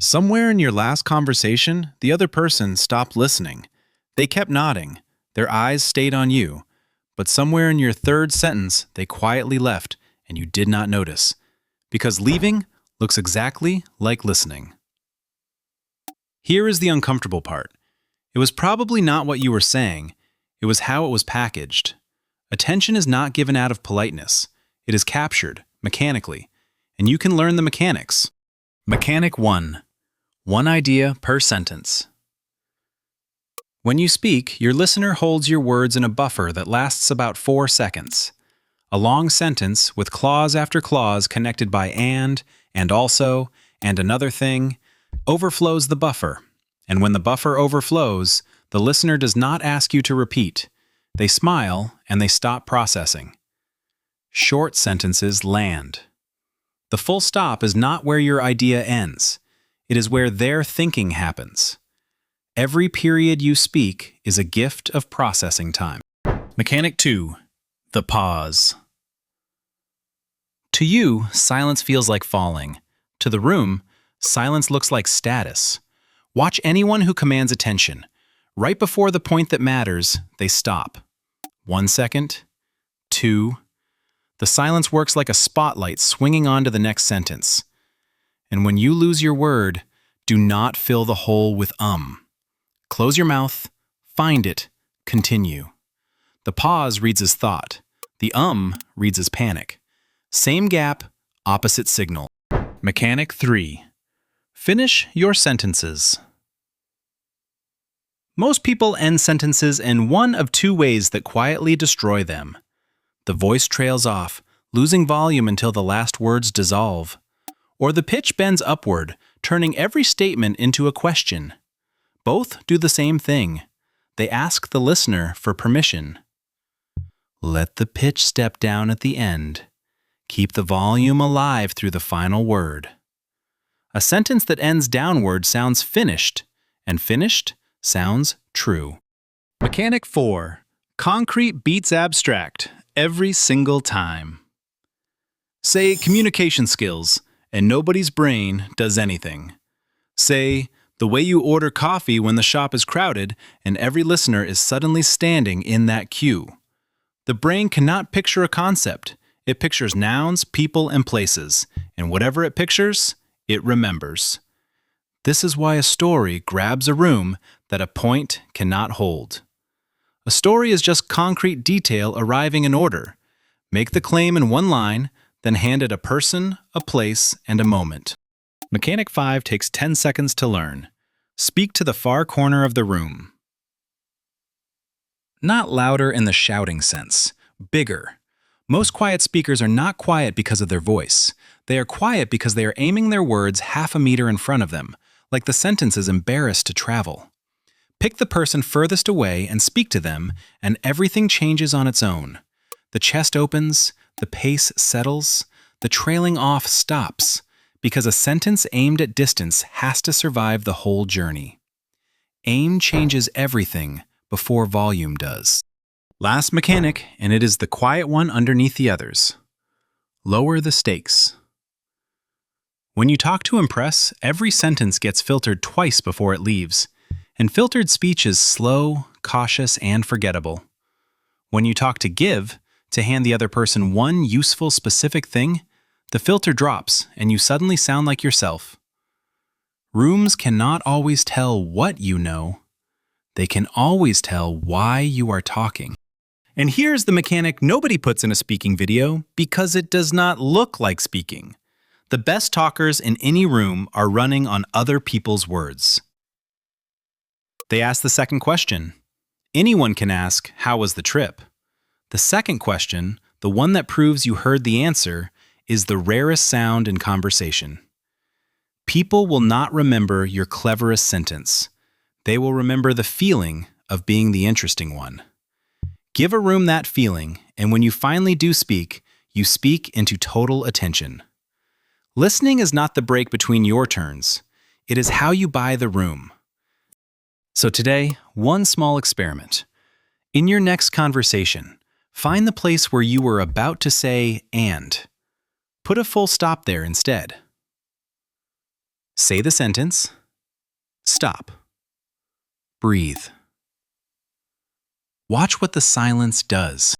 Somewhere in your last conversation, the other person stopped listening. They kept nodding. Their eyes stayed on you. But somewhere in your third sentence, they quietly left, and you did not notice. Because leaving looks exactly like listening. Here is the uncomfortable part. It was probably not what you were saying. It was how it was packaged. Attention is not given out of politeness. It is captured, mechanically. And you can learn the mechanics. Mechanic 1. One idea per sentence. When you speak, your listener holds your words in a buffer that lasts about 4 seconds. A long sentence with clause after clause connected by and also, and another thing, overflows the buffer. And when the buffer overflows, the listener does not ask you to repeat. They smile and they stop processing. Short sentences land. The full stop is not where your idea ends. It is where their thinking happens. Every period you speak is a gift of processing time. Mechanic 2. The pause. To you, silence feels like falling. To the room, silence looks like status. Watch anyone who commands attention. Right before the point that matters, they stop. 1 second. 2. The silence works like a spotlight swinging on to the next sentence. And when you lose your word, do not fill the hole with Close your mouth, find it, continue. The pause reads as thought. The reads as panic. Same gap, opposite signal. Mechanic 3. Finish your sentences. Most people end sentences in one of 2 ways that quietly destroy them. The voice trails off, losing volume until the last words dissolve. Or the pitch bends upward, turning every statement into a question. Both do the same thing. They ask the listener for permission. Let the pitch step down at the end. Keep the volume alive through the final word. A sentence that ends downward sounds finished, and finished sounds true. Mechanic 4. Concrete beats abstract every single time. Say communication skills, and nobody's brain does anything. Say the way you order coffee when the shop is crowded and every listener is suddenly standing in that queue. The brain cannot picture a concept. It pictures nouns, people, and places, and whatever it pictures, it remembers. This is why a story grabs a room that a point cannot hold. A story is just concrete detail arriving in order. Make the claim in 1 line, then hand it a person, a place, and a moment. Mechanic 5 takes 10 seconds to learn. Speak to the far corner of the room. Not louder in the shouting sense, bigger. Most quiet speakers are not quiet because of their voice. They are quiet because they are aiming their words half a meter in front of them, like the sentence is embarrassed to travel. Pick the person furthest away and speak to them, and everything changes on its own. The chest opens, the pace settles, the trailing off stops, because a sentence aimed at distance has to survive the whole journey. Aim changes everything before volume does. Last mechanic, and it is the quiet one underneath the others. Lower the stakes. When you talk to impress, every sentence gets filtered twice before it leaves, and filtered speech is slow, cautious, and forgettable. When you talk to give, to hand the other person one useful specific thing, the filter drops and you suddenly sound like yourself. Rooms cannot always tell what you know. They can always tell why you are talking. And here's the mechanic nobody puts in a speaking video because it does not look like speaking. The best talkers in any room are running on other people's words. They ask the second question. Anyone can ask, "How was the trip?" The second question, the one that proves you heard the answer, is the rarest sound in conversation. People will not remember your cleverest sentence. They will remember the feeling of being the interesting one. Give a room that feeling, and when you finally do speak, you speak into total attention. Listening is not the break between your turns. It is how you buy the room. So today, one small experiment. In your next conversation, find the place where you were about to say "and." Put a full stop there instead. Say the sentence. Stop. Breathe. Watch what the silence does.